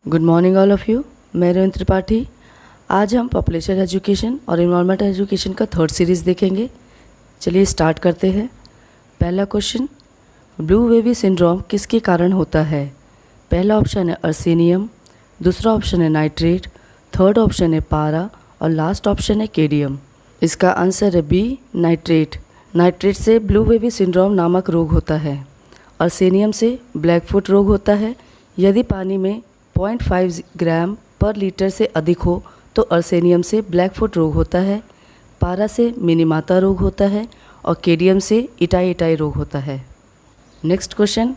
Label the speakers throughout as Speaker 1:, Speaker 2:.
Speaker 1: Good morning all of you. मैं रोहित त्रिपाठी। आज हम पॉपुलेशन एजुकेशन और इन्वायरमेंटल एजुकेशन का थर्ड सीरीज़ देखेंगे। चलिए स्टार्ट करते हैं। पहला क्वेश्चन, ब्लू वेवी सिंड्रोम किसके कारण होता है? पहला ऑप्शन है अर्सेनियम, दूसरा ऑप्शन है नाइट्रेट, थर्ड ऑप्शन है पारा और लास्ट ऑप्शन है केडियम। इसका आंसर है बी, नाइट्रेट। नाइट्रेट से ब्लू वेवी सिंड्रोम नामक रोग होता है। अर्सेनियम से ब्लैकफुट रोग होता है। यदि पानी में 0.5 ग्राम पर लीटर से अधिक हो तो अर्सेनियम से ब्लैकफुट रोग होता है। पारा से मिनीमाता रोग होता है और केडियम से इटाई इटाई रोग होता है। नेक्स्ट क्वेश्चन,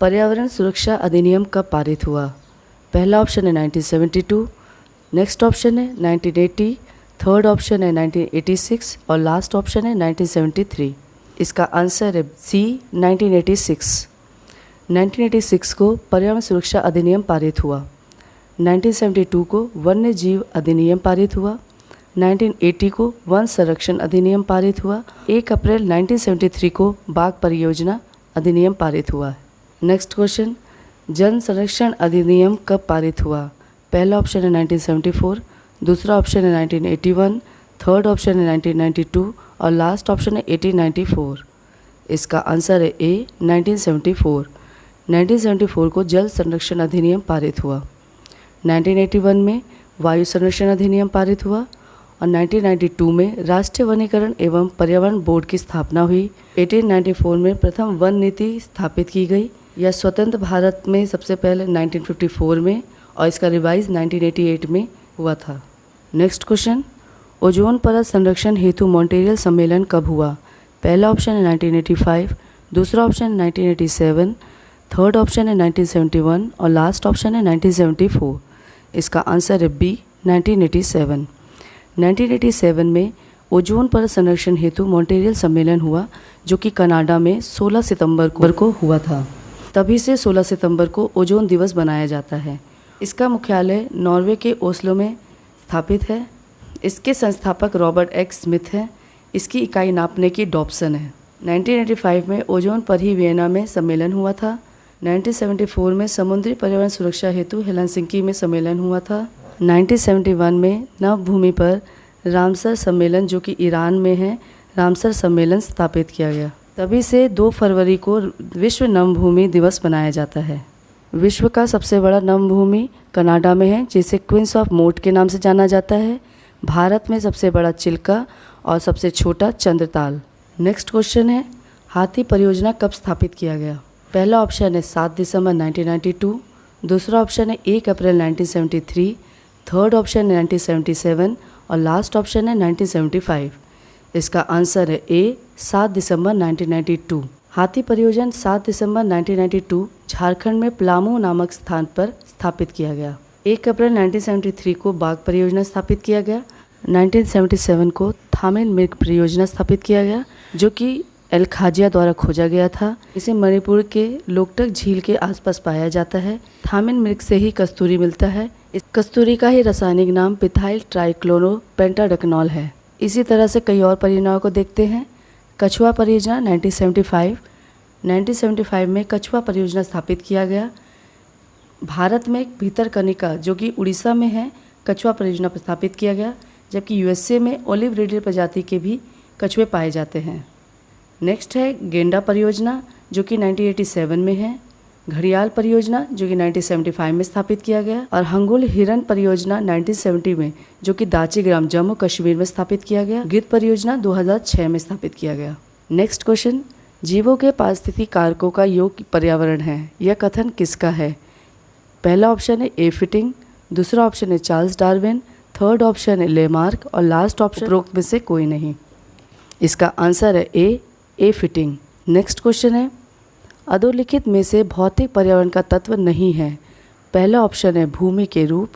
Speaker 1: पर्यावरण सुरक्षा अधिनियम कब पारित हुआ? पहला ऑप्शन है 1972, नेक्स्ट ऑप्शन है 1980, थर्ड ऑप्शन है 1986 और लास्ट ऑप्शन है 1973। इसका आंसर है सी, 1986। 1986 को पर्यावरण सुरक्षा अधिनियम पारित हुआ। 1972 को वन्य जीव अधिनियम पारित हुआ। 1980 को वन संरक्षण अधिनियम पारित हुआ। 1 अप्रैल 1973 को बाघ परियोजना अधिनियम पारित हुआ। नेक्स्ट क्वेश्चन, जन संरक्षण अधिनियम कब पारित हुआ? पहला ऑप्शन है 1974, दूसरा ऑप्शन है 1981, थर्ड ऑप्शन है 1992 और लास्ट ऑप्शन है 1894। इसका आंसर है ए, 1974। 1974 को जल संरक्षण अधिनियम पारित हुआ। 1981 में वायु संरक्षण अधिनियम पारित हुआ और 1992 में राष्ट्रीय वनीकरण एवं पर्यावरण बोर्ड की स्थापना हुई। 1894 में प्रथम वन नीति स्थापित की गई। यह स्वतंत्र भारत में सबसे पहले 1954 में और इसका रिवाइज 1988 में हुआ था। नेक्स्ट क्वेश्चन, ओजोन परत संरक्षण हेतु मॉन्ट्रियल सम्मेलन कब हुआ? पहला ऑप्शन है 1985, दूसरा ऑप्शन 1987, थर्ड ऑप्शन है 1971 और लास्ट ऑप्शन है 1974। इसका आंसर है बी, 1987। 1987 में ओजोन परत संरक्षण हेतु मॉन्ट्रियल सम्मेलन हुआ जो कि कनाडा में 16 सितंबर को हुआ था। तभी से 16 सितंबर को ओजोन दिवस बनाया जाता है। इसका मुख्यालय नॉर्वे के ओस्लो में स्थापित है। इसके संस्थापक रॉबर्ट एक्स स्मिथ हैं। इसकी इकाई नापने की डॉप्सन है। 1985 में ओजोन पर ही वियना में सम्मेलन हुआ था। 1974 में समुद्री पर्यावरण सुरक्षा हेतु हेलसिंकी में सम्मेलन हुआ था। 1971 में नव भूमि पर रामसर सम्मेलन जो कि ईरान में है, रामसर सम्मेलन स्थापित किया गया। तभी से 2 फरवरी को विश्व नम भूमि दिवस मनाया जाता है। विश्व का सबसे बड़ा नम भूमि कनाडा में है जिसे क्वींस ऑफ मोट के नाम से जाना जाता है। भारत में सबसे बड़ा चिल्का और सबसे छोटा चंद्रताल। नेक्स्ट क्वेश्चन है, हाथी परियोजना कब स्थापित किया गया? पहला ऑप्शन है 7 दिसंबर 1992, दूसरा ऑप्शन है 1 अप्रैल 1973, थर्ड ऑप्शन है 1977 और लास्ट ऑप्शन है 1975। इसका आंसर है ए, 7 दिसंबर 1992। हाथी परियोजना 7 दिसंबर 1992 झारखंड में पलामू नामक स्थान पर स्थापित किया गया। 1 अप्रैल 1973 को बाघ परियोजना स्थापित किया गया। 1977 को थामिल मृग परियोजना स्थापित किया गया जो कि एल खाजिया द्वारा खोजा गया था। इसे मणिपुर के लोकटक झील के आसपास पाया जाता है। थामिल मृग से ही कस्तूरी मिलता है। इस कस्तूरी का ही रासायनिक नाम पिथाइल ट्राइक्लोरोपेंटाडेकनॉल है। इसी तरह से कई और परियोजनाओं को देखते हैं। कछुआ परियोजना 1975 में कछुआ परियोजना स्थापित किया गया। भारत में एक भीतरकनिका जो कि उड़ीसा में है कछुआ परियोजना स्थापित किया गया, जबकि यूएसए में ओलिव रिडले प्रजाति के भी कछुए पाए जाते हैं। नेक्स्ट है गेंडा परियोजना जो कि 1987 में है। घड़ियाल परियोजना जो कि 1975 में स्थापित किया गया और हंगुल हिरन परियोजना 1970 में जो कि दाची ग्राम जम्मू कश्मीर में स्थापित किया गया। गिद्ध परियोजना 2006 में स्थापित किया गया। नेक्स्ट क्वेश्चन, जीवों के पारिस्थितिकी कारकों का योग पर्यावरण है, यह कथन किसका है? पहला ऑप्शन है ए फिटिंग, दूसरा ऑप्शन है चार्ल्स डार्विन, थर्ड ऑप्शन है लेमार्क और लास्ट ऑप्शन उपरोक्त में से कोई नहीं। इसका आंसर है ए फिटिंग। नेक्स्ट क्वेश्चन है, अधोलिखित में से भौतिक पर्यावरण का तत्व नहीं है। पहला ऑप्शन है भूमि के रूप,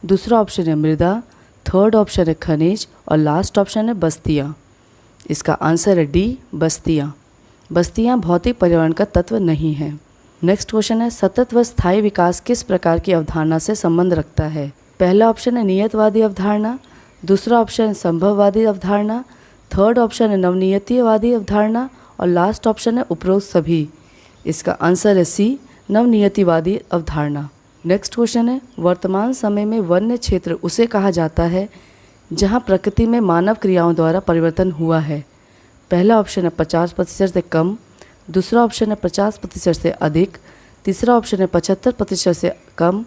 Speaker 1: दूसरा ऑप्शन है मृदा, थर्ड ऑप्शन है खनिज और लास्ट ऑप्शन है बस्तियाँ। इसका आंसर है डी, बस्तियाँ। बस्तियाँ भौतिक पर्यावरण का तत्व नहीं है। नेक्स्ट क्वेश्चन है, सतत व स्थायी विकास किस प्रकार की अवधारणा से संबंध रखता है? पहला ऑप्शन है नियतवादी अवधारणा, दूसरा ऑप्शन है संभववादी अवधारणा, थर्ड ऑप्शन है नवनियतिवादी अवधारणा और लास्ट ऑप्शन है उपरोक्त सभी। इसका आंसर है सी, नवनियतिवादी अवधारणा। नेक्स्ट क्वेश्चन है, वर्तमान समय में वन्य क्षेत्र उसे कहा जाता है जहां प्रकृति में मानव क्रियाओं द्वारा परिवर्तन हुआ है। पहला ऑप्शन है 50% से कम, दूसरा ऑप्शन है 50% से अधिक, तीसरा ऑप्शन है 75% से कम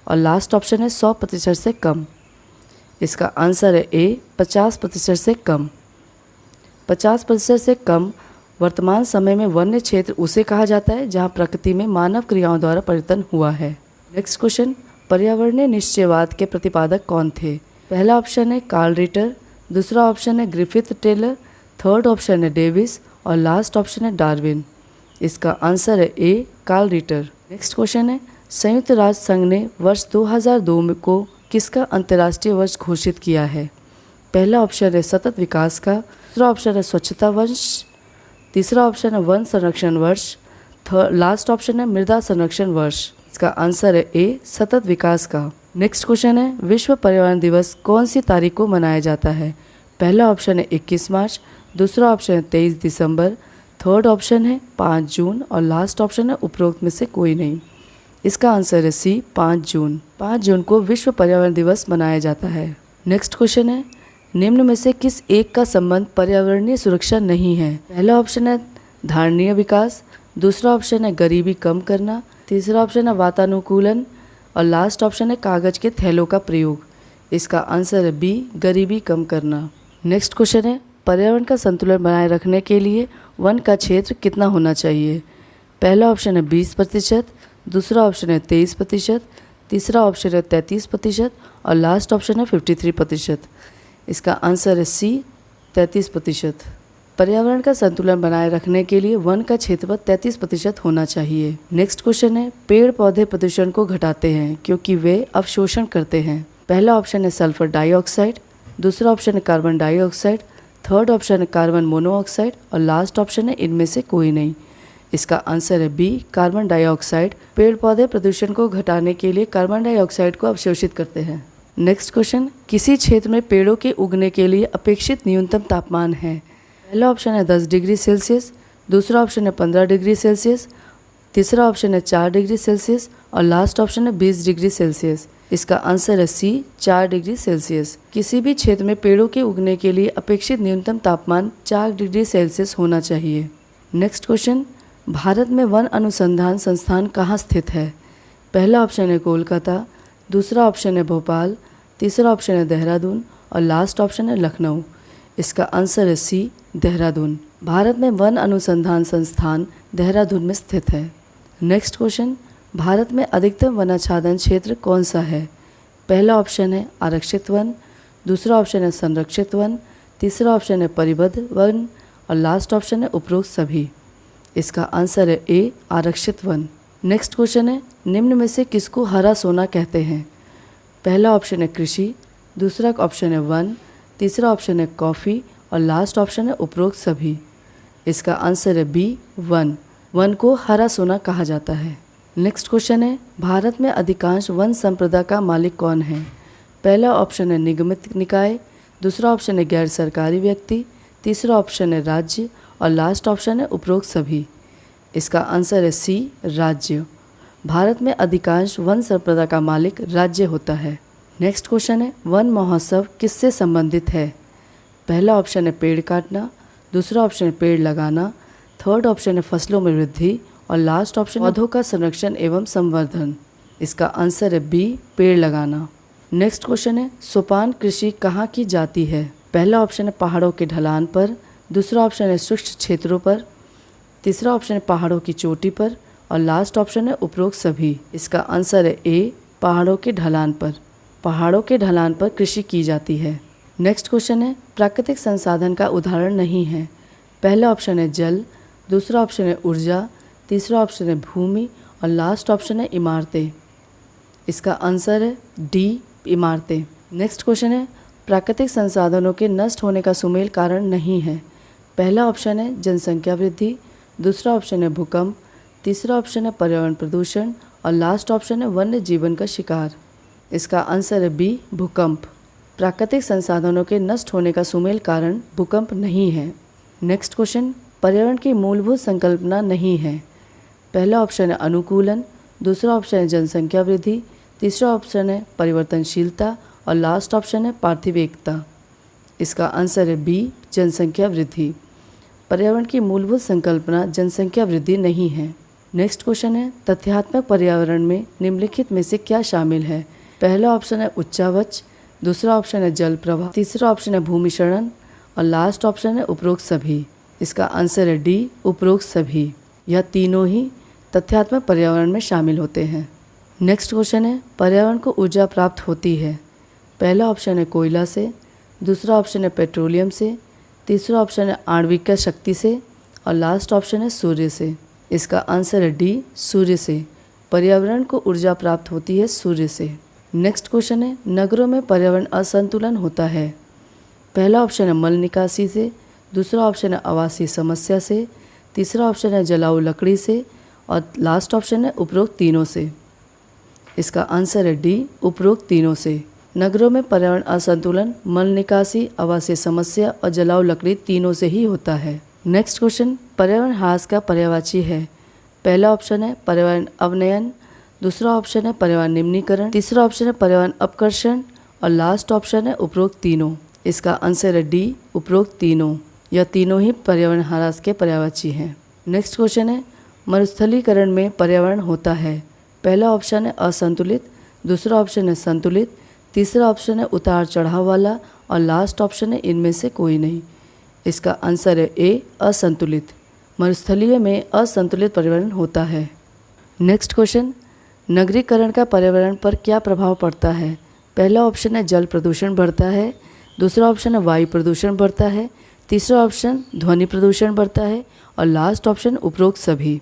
Speaker 1: और लास्ट ऑप्शन है 100% से कम। इसका आंसर है ए 50% से कम। 50% से कम वर्तमान समय में वन्य क्षेत्र उसे कहा जाता है जहां प्रकृति में मानव क्रियाओं द्वारा परिवर्तन हुआ है। नेक्स्ट क्वेश्चन, पर्यावरणीय निश्चयवाद के प्रतिपादक कौन थे? पहला ऑप्शन है कार्ल रिटर, दूसरा ऑप्शन है ग्रिफिथ टेलर, थर्ड ऑप्शन है डेविस और लास्ट ऑप्शन है डार्विन। इसका आंसर है A Karl Ritter. Next question है, संयुक्त राष्ट्र संघ ने वर्ष 2002 को किसका अंतर्राष्ट्रीय वर्ष घोषित किया है? पहला ऑप्शन है सतत विकास का, दूसरा ऑप्शन है स्वच्छता वर्ष, तीसरा ऑप्शन है वन संरक्षण वर्ष, लास्ट ऑप्शन है मृदा संरक्षण वर्ष। इसका आंसर है ए सतत विकास का। नेक्स्ट क्वेश्चन है, विश्व पर्यावरण दिवस कौन सी तारीख को मनाया जाता है? पहला ऑप्शन है 21 मार्च, दूसरा ऑप्शन है 23 दिसंबर, थर्ड ऑप्शन है 5 जून और लास्ट ऑप्शन है उपरोक्त में से कोई नहीं। इसका आंसर है सी 5 जून। 5 जून को विश्व पर्यावरण दिवस मनाया जाता है। नेक्स्ट क्वेश्चन है, निम्न में से किस एक का संबंध पर्यावरणीय सुरक्षा नहीं है? पहला ऑप्शन है धारणीय विकास, दूसरा ऑप्शन है गरीबी कम करना, तीसरा ऑप्शन है वातानुकूलन और लास्ट ऑप्शन है कागज के थैलों का प्रयोग। इसका आंसर है बी गरीबी कम करना। नेक्स्ट क्वेश्चन है, पर्यावरण का संतुलन बनाए रखने के लिए वन का क्षेत्र कितना होना चाहिए? पहला ऑप्शन है 20%, दूसरा ऑप्शन है 23%, तीसरा ऑप्शन है 33% और लास्ट ऑप्शन है 53%। इसका आंसर है सी 33%। पर्यावरण का संतुलन बनाए रखने के लिए वन का क्षेत्रफल 33% होना चाहिए। नेक्स्ट क्वेश्चन है, पेड़ पौधे प्रदूषण को घटाते हैं क्योंकि वे अवशोषण करते हैं। पहला ऑप्शन है सल्फर डाइऑक्साइड, दूसरा ऑप्शन है कार्बन डाइऑक्साइड, थर्ड ऑप्शन है कार्बन मोनोऑक्साइड और लास्ट ऑप्शन है इनमें से कोई नहीं। इसका आंसर है बी कार्बन डाइऑक्साइड। पेड़ पौधे प्रदूषण को घटाने के लिए कार्बन डाइऑक्साइड को अवशोषित करते हैं। नेक्स्ट क्वेश्चन, किसी क्षेत्र में पेड़ों के उगने के लिए अपेक्षित न्यूनतम तापमान है? पहला ऑप्शन है 10 डिग्री सेल्सियस, दूसरा ऑप्शन है 15 डिग्री सेल्सियस, तीसरा ऑप्शन है 4 डिग्री सेल्सियस और लास्ट ऑप्शन है 20 डिग्री सेल्सियस। इसका आंसर है सी 4 डिग्री सेल्सियस। किसी भी क्षेत्र में पेड़ों के उगने के लिए अपेक्षित न्यूनतम तापमान 4 डिग्री सेल्सियस होना चाहिए। नेक्स्ट क्वेश्चन, भारत में वन अनुसंधान संस्थान कहाँ स्थित है? पहला ऑप्शन है कोलकाता, दूसरा ऑप्शन है भोपाल, तीसरा ऑप्शन है देहरादून और लास्ट ऑप्शन है लखनऊ। इसका आंसर है सी देहरादून। भारत में वन अनुसंधान संस्थान देहरादून में स्थित है। नेक्स्ट क्वेश्चन, भारत में अधिकतम वनाच्छादन क्षेत्र कौन सा है? पहला ऑप्शन है आरक्षित वन, दूसरा ऑप्शन है संरक्षित वन, तीसरा ऑप्शन है परिबद्ध वन और लास्ट ऑप्शन है उपरोक्त सभी। इसका आंसर है ए आरक्षित वन। नेक्स्ट क्वेश्चन है, निम्न में से किसको हरा सोना कहते हैं? पहला ऑप्शन है कृषि, दूसरा ऑप्शन है वन, तीसरा ऑप्शन है कॉफ़ी और लास्ट ऑप्शन है उपरोक्त सभी। इसका आंसर है बी वन। वन को हरा सोना कहा जाता है। नेक्स्ट क्वेश्चन है, भारत में अधिकांश वन संपदा का मालिक कौन है? पहला ऑप्शन है निगमित निकाय, दूसरा ऑप्शन है गैर सरकारी व्यक्ति, तीसरा ऑप्शन है राज्य और लास्ट ऑप्शन है उपरोक्त सभी। इसका आंसर है सी राज्य। भारत में अधिकांश वन संपदा का मालिक राज्य होता है। नेक्स्ट क्वेश्चन है, वन महोत्सव किससे संबंधित है? पहला ऑप्शन है पेड़ काटना, दूसरा ऑप्शन है पेड़ लगाना, थर्ड ऑप्शन है फसलों में वृद्धि और लास्ट ऑप्शन पौधों का संरक्षण एवं संवर्धन। इसका आंसर है बी पेड़ लगाना। नेक्स्ट क्वेश्चन है, सोपान कृषि कहाँ की जाती है? पहला ऑप्शन है पहाड़ों के ढलान पर, दूसरा ऑप्शन है शुष्क क्षेत्रों पर, तीसरा ऑप्शन है पहाड़ों की चोटी पर और लास्ट ऑप्शन है उपरोक्त सभी। इसका आंसर है ए पहाड़ों के ढलान पर। पहाड़ों के ढलान पर कृषि की जाती है। नेक्स्ट क्वेश्चन है, प्राकृतिक संसाधन का उदाहरण नहीं है। पहला ऑप्शन है जल, दूसरा ऑप्शन है ऊर्जा, तीसरा ऑप्शन है भूमि और लास्ट ऑप्शन है इमारतें। इसका आंसर है डी इमारतें। नेक्स्ट क्वेश्चन है, प्राकृतिक संसाधनों के नष्ट होने का सुमेल कारण नहीं है। पहला ऑप्शन है जनसंख्या वृद्धि, दूसरा ऑप्शन है भूकंप, तीसरा ऑप्शन है पर्यावरण प्रदूषण और लास्ट ऑप्शन है वन्य जीवन का शिकार। इसका आंसर है बी भूकंप। प्राकृतिक संसाधनों के नष्ट होने का सुमेल कारण भूकंप नहीं है। नेक्स्ट क्वेश्चन, पर्यावरण की मूलभूत संकल्पना नहीं है। पहला ऑप्शन है अनुकूलन, दूसरा ऑप्शन है जनसंख्या वृद्धि, तीसरा ऑप्शन है परिवर्तनशीलता और लास्ट ऑप्शन है पार्थिव एकता। इसका आंसर है बी, जनसंख्या वृद्धि। पर्यावरण की मूलभूत संकल्पना जनसंख्या वृद्धि नहीं है। नेक्स्ट क्वेश्चन है तथ्यात्मक पर्यावरण में निम्नलिखित में से क्या शामिल है? पहला ऑप्शन है उच्चावच, दूसरा ऑप्शन है जल प्रवाह, तीसरा ऑप्शन है भूमि क्षरण और लास्ट ऑप्शन है उपरोक्त सभी। इसका आंसर है डी, उपरोक्त सभी। यह तीनों ही तथ्यात्मक पर्यावरण में शामिल होते हैं। नेक्स्ट क्वेश्चन है पर्यावरण को ऊर्जा प्राप्त होती है? पहला ऑप्शन है कोयला से, दूसरा ऑप्शन है पेट्रोलियम से, तीसरा ऑप्शन है आणविक शक्ति से और लास्ट ऑप्शन है सूर्य से। इसका आंसर है डी, सूर्य से। पर्यावरण को ऊर्जा प्राप्त होती है सूर्य से। नेक्स्ट क्वेश्चन है नगरों में पर्यावरण असंतुलन होता है? पहला ऑप्शन है मल निकासी से, दूसरा ऑप्शन है आवासीय समस्या से, तीसरा ऑप्शन है जलाऊ लकड़ी से और लास्ट ऑप्शन है उपरोक्त तीनों से। इसका आंसर है डी, उपरोक्त तीनों से। नगरों में पर्यावरण असंतुलन मल निकासी, आवासीय समस्या और जलाऊ लकड़ी तीनों से ही होता है। नेक्स्ट क्वेश्चन पर्यावरण ह्रास का पर्यायवाची है? पहला ऑप्शन है पर्यावरण अवनयन, दूसरा ऑप्शन है पर्यावरण निम्नीकरण, तीसरा ऑप्शन है पर्यावरण अपकर्षण और लास्ट ऑप्शन है उपरोक्त तीनों। इसका आंसर है डी, उपरोक्त तीनों। यह तीनों ही पर्यावरण ह्रास के पर्यायवाची हैं। नेक्स्ट क्वेश्चन है मरुस्थलीकरण में पर्यावरण होता है? पहला ऑप्शन है असंतुलित, दूसरा ऑप्शन है संतुलित, तीसरा ऑप्शन है उतार चढ़ाव वाला और लास्ट ऑप्शन है इनमें से कोई नहीं। इसका आंसर है ए, असंतुलित। मरुस्थलीय में असंतुलित पर्यावरण होता है। नेक्स्ट क्वेश्चन नगरीकरण का पर्यावरण पर क्या प्रभाव पड़ता है? पहला ऑप्शन है जल प्रदूषण बढ़ता है, दूसरा ऑप्शन है वायु प्रदूषण बढ़ता है, तीसरा ऑप्शन ध्वनि प्रदूषण बढ़ता है और लास्ट ऑप्शन उपरोक्त सभी।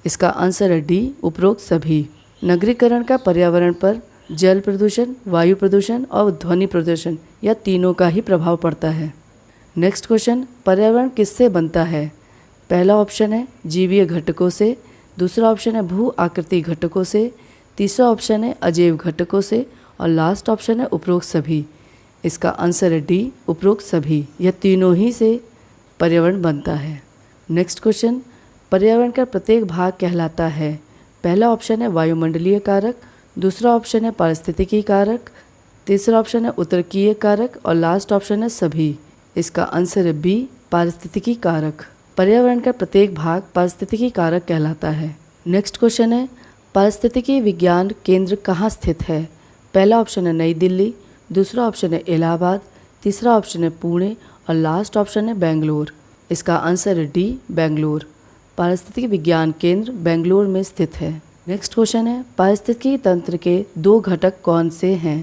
Speaker 1: इसका आंसर है डी, उपरोक्त सभी। नगरीकरण का पर्यावरण पर जल प्रदूषण, वायु प्रदूषण और ध्वनि प्रदूषण यह तीनों का ही प्रभाव पड़ता है। नेक्स्ट क्वेश्चन पर्यावरण किससे बनता है? पहला ऑप्शन है जीवीय घटकों से, दूसरा ऑप्शन है भू आकृति घटकों से, तीसरा ऑप्शन है अजैव घटकों से और लास्ट ऑप्शन है उपरोक्त सभी। इसका आंसर है डी, उपरोक्त सभी। यह तीनों ही से पर्यावरण बनता है। नेक्स्ट क्वेश्चन पर्यावरण का प्रत्येक भाग कहलाता है? पहला ऑप्शन है वायुमंडलीय कारक, दूसरा ऑप्शन है पारिस्थितिकी कारक, तीसरा ऑप्शन है उत्तरकीय कारक और लास्ट ऑप्शन है सभी। इसका आंसर है बी, पारिस्थितिकी कारक। पर्यावरण का प्रत्येक भाग पारिस्थितिकी कारक कहलाता है। नेक्स्ट क्वेश्चन है पारिस्थितिकी विज्ञान केंद्र कहाँ स्थित है? पहला ऑप्शन है नई दिल्ली, दूसरा ऑप्शन है इलाहाबाद, तीसरा ऑप्शन है पुणे और लास्ट ऑप्शन है बेंगलोर। इसका आंसर है डी, बेंगलोर। पारिस्थितिकी विज्ञान केंद्र बेंगलोर में स्थित है। नेक्स्ट क्वेश्चन है पारिस्थितिकी तंत्र के दो घटक कौन से हैं?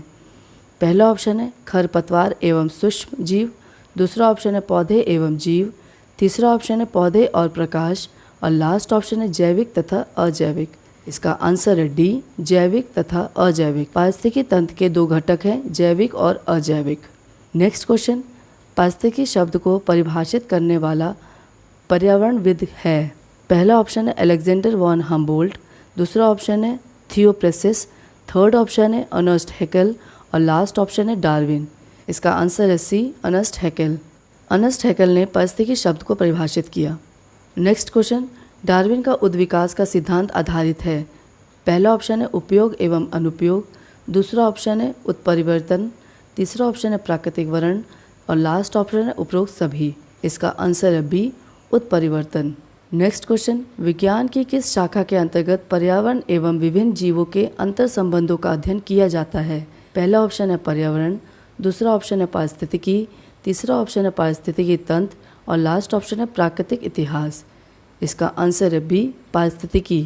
Speaker 1: पहला ऑप्शन है खरपतवार एवं सूक्ष्म जीव, दूसरा ऑप्शन है पौधे एवं जीव, तीसरा ऑप्शन है पौधे और प्रकाश और लास्ट ऑप्शन है जैविक तथा अजैविक। इसका आंसर है डी, जैविक तथा अजैविक। पारिस्थितिकी तंत्र के दो घटक हैं जैविक और अजैविक। नेक्स्ट क्वेश्चन पारिस्थितिकी शब्द को परिभाषित करने वाला पर्यावरणविद है? पहला ऑप्शन है अलेक्जेंडर वॉन हम्बोल्ट, दूसरा ऑप्शन है थियोप्रेसिस, थर्ड ऑप्शन है अर्नेस्ट हैकेल और लास्ट ऑप्शन है डार्विन। इसका आंसर है सी, अर्नेस्ट हैकेल। अर्नेस्ट हैकेल ने पारिस्थितिकी शब्द को परिभाषित किया। नेक्स्ट क्वेश्चन डार्विन का उद्विकास का सिद्धांत आधारित है? पहला ऑप्शन है उपयोग एवं अनुपयोग, दूसरा ऑप्शन है उत्परिवर्तन, तीसरा ऑप्शन है प्राकृतिक वर्ण और लास्ट ऑप्शन है उपरोक्त सभी। इसका आंसर है बी, उत्परिवर्तन। नेक्स्ट क्वेश्चन विज्ञान की किस शाखा के अंतर्गत पर्यावरण एवं विभिन्न जीवों के अंतर संबंधों का अध्ययन किया जाता है? पहला ऑप्शन है पर्यावरण, दूसरा ऑप्शन है पारिस्थितिकी, तीसरा ऑप्शन है पारिस्थितिकी तंत्र और लास्ट ऑप्शन है प्राकृतिक इतिहास। इसका आंसर है बी, पारिस्थितिकी।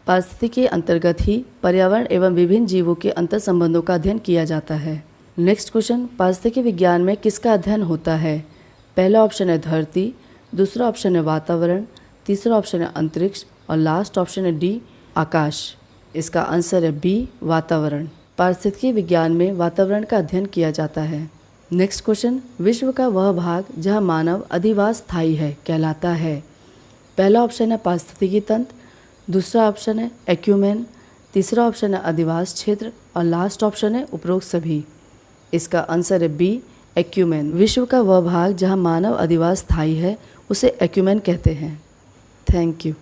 Speaker 1: पारिस्थितिकी के अंतर्गत ही पर्यावरण एवं विभिन्न जीवों के अंतर संबंधों का अध्ययन किया जाता है। नेक्स्ट क्वेश्चन पारिस्थितिकी विज्ञान में किसका अध्ययन होता है? पहला ऑप्शन है धरती, दूसरा ऑप्शन है वातावरण, तीसरा ऑप्शन है अंतरिक्ष और लास्ट ऑप्शन है डी, आकाश। इसका आंसर है बी, वातावरण। पारिस्थितिकी विज्ञान में वातावरण का अध्ययन किया जाता है। नेक्स्ट क्वेश्चन विश्व का वह भाग जहाँ मानव अधिवास स्थायी है कहलाता है? पहला ऑप्शन है पारिस्थितिकी तंत्र, दूसरा ऑप्शन है एक्यूमेन, तीसरा ऑप्शन है अधिवास क्षेत्र और लास्ट ऑप्शन है उपरोक्त सभी। इसका आंसर है बी, एक्यूमेन। विश्व का वह भाग जहाँ मानव अधिवास स्थायी है उसे एक्यूमेन कहते हैं। Thank you.